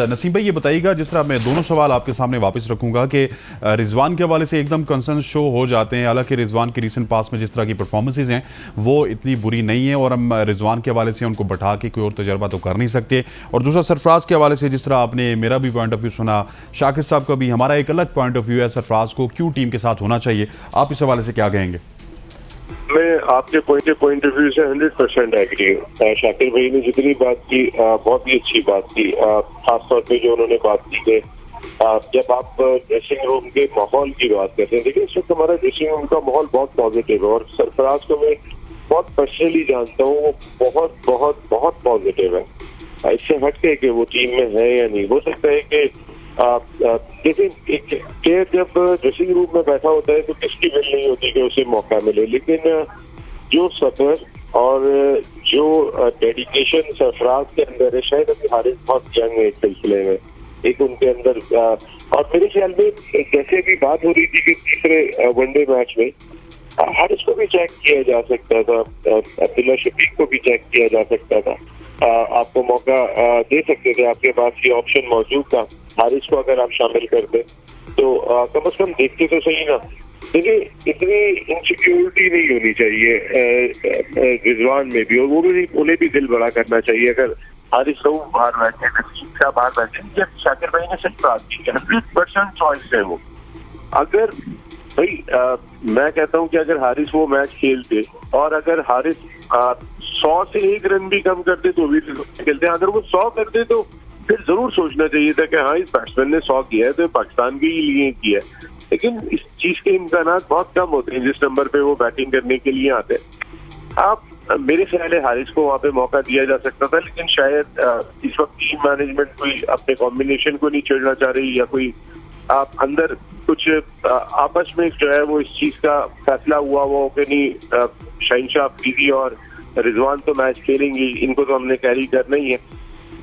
नसीम भाई, ये बताइएगा, जिस तरह मैं दोनों सवाल आपके सामने वापस रखूंगा कि रिजवान के हवाले से एकदम कंसर्न शो हो जाते हैं। हालांकि रिजवान के रीसेंट पास में जिस तरह की परफॉर्मेंसेज हैं वो इतनी बुरी नहीं है और हम रिजवान के हवाले से उनको बैठा के कोई और तजर्बा तो कर नहीं सकते। और दूसरा सरफराज के हवाले से जिस तरह आपने मेरा भी पॉइंट ऑफ व्यू सुना, शाकिर साहब का भी, हमारा एक अलग पॉइंट ऑफ व्यू है सरफराज को क्यों टीम के साथ होना चाहिए। आप इस हवाले से क्या कहेंगे? मैं आपके पॉइंट ऑफ व्यू से 100% एग्री हूँ। शाकिर भाई ने जितनी बात की बहुत ही अच्छी बात की, खासतौर पे जो उन्होंने बात की कि जब आप ड्रेसिंग रूम के माहौल की बात करते हैं, देखिए इस वक्त हमारा ड्रेसिंग रूम का माहौल बहुत पॉजिटिव है और सरफराज को मैं बहुत पर्सनली जानता हूँ, वो बहुत बहुत बहुत पॉजिटिव है। इससे हटके कि वो टीम में है या नहीं, हो सकता है कि देखिए एक प्लेयर जब ड्रेसिंग रूम में बैठा होता है तो किसकी विल नहीं होती कि उसे मौका मिले, लेकिन जो सब्र और जो डेडिकेशन सरफराज के अंदर है, शायद अभी हारिस बहुत यंग है इस सिलसिले में, एक उनके अंदर और मेरे ख्याल में जैसे भी बात हो रही थी कि तीसरे वनडे मैच में हारिस को भी चेक किया जा सकता था, अब्दुल्ला शफीक को भी चेक किया जा सकता था, आपको मौका दे सकते थे, आपके पास ये ऑप्शन मौजूद था। हारिस को अगर आप शामिल कर दे तो कम से कम देखते तो सही ना। देखिए इतनी इनसिक्योरिटी नहीं होनी चाहिए रिजवान में भी, और वो भी उन्हें भी दिल बड़ा करना चाहिए। अगर हारिस रहूं बाहर बैठे, नसीम बाहर बैठे, जब शाकिर भाई ने सच बात की 100% चॉइस है वो। अगर भाई मैं कहता हूं कि अगर हारिस वो मैच खेलते और अगर हारिस 100 से 1 रन भी कम करते तो भी खेलते, अगर वो 100 करते तो फिर जरूर सोचना चाहिए था कि हाँ इस बैट्समैन ने 100 किया है तो पाकिस्तान के ही लिए किया है। लेकिन इस चीज के इम्कानात बहुत कम होते हैं जिस नंबर पे वो बैटिंग करने के लिए आते हैं। आप मेरे ख्याल है हारिस को वहाँ पे मौका दिया जा सकता था, लेकिन शायद इस वक्त टीम मैनेजमेंट कोई अपने कॉम्बिनेशन को नहीं छेड़ना चाह रही, या कोई आप अंदर कुछ आपस में जो है वो इस चीज का फैसला हुआ वो कि नहीं शहनशाह अफरीदी और रिजवान तो मैच खेलेंगे, इनको तो हमने कैरी करना ही है।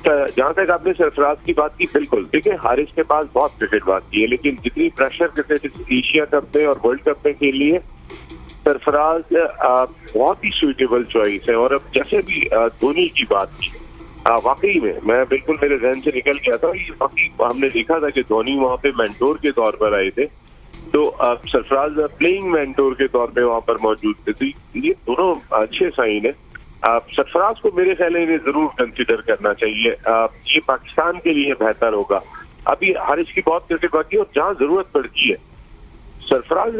जहां तक आपने सरफराज की बात की, बिल्कुल देखिए हारिस के पास बहुत क्रिकेट बात की है, लेकिन जितनी प्रेशर क्रिकेट एशिया कप में और वर्ल्ड कप में खेल लिए, सरफराज बहुत ही सुइटेबल चॉइस है। और अब जैसे भी धोनी की बात की, वाकई में मैं बिल्कुल मेरे जहन से निकल गया था, ये वाकई हमने देखा था कि धोनी वहाँ पे मेंटोर के तौर पर आए थे, तो सरफराज प्लेइंग मेंटोर के तौर पे वहाँ पर मौजूद थे, तो ये दोनों अच्छे साइन है। सरफराज को मेरे ख्याल में जरूर कंसिडर करना चाहिए, ये पाकिस्तान के लिए बेहतर होगा। अभी हारिस की बहुत क्रिकेट बाकी है और जहाँ जरूरत पड़ती है Sarfaraz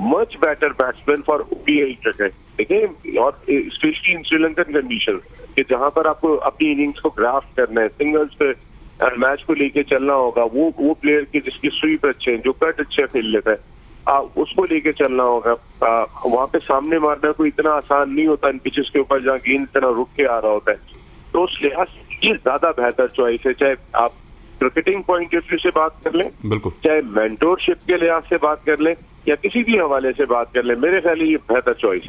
much better batsman for ODI cricket, देखिए, और स्पेशली इन श्रीलंकन कंडीशन कि जहां पर आपको अपनी इनिंग्स को ग्राफ्ट करना है, सिंगल्स पे मैच को लेके चलना होगा, वो प्लेयर की जिसकी स्वीप अच्छे हैं, जो कट अच्छे खेल लेता है, उसको लेके चलना होगा। वहां पे सामने मारना कोई इतना आसान नहीं होता इन पिचेस के ऊपर जहाँ गेंद इतना रुक के आ रहा होता है, तो उस लिहाज से ज्यादा बेहतर चॉइस है। चाहे आप क्रिकेटिंग पॉइंट ऑफ व्यू से बात कर लें, बिल्कुल, चाहे मेंटोरशिप के लिहाज से बात कर लें, या किसी भी हवाले से बात कर लें, मेरे ख्याल ये बेहतर चॉइस है।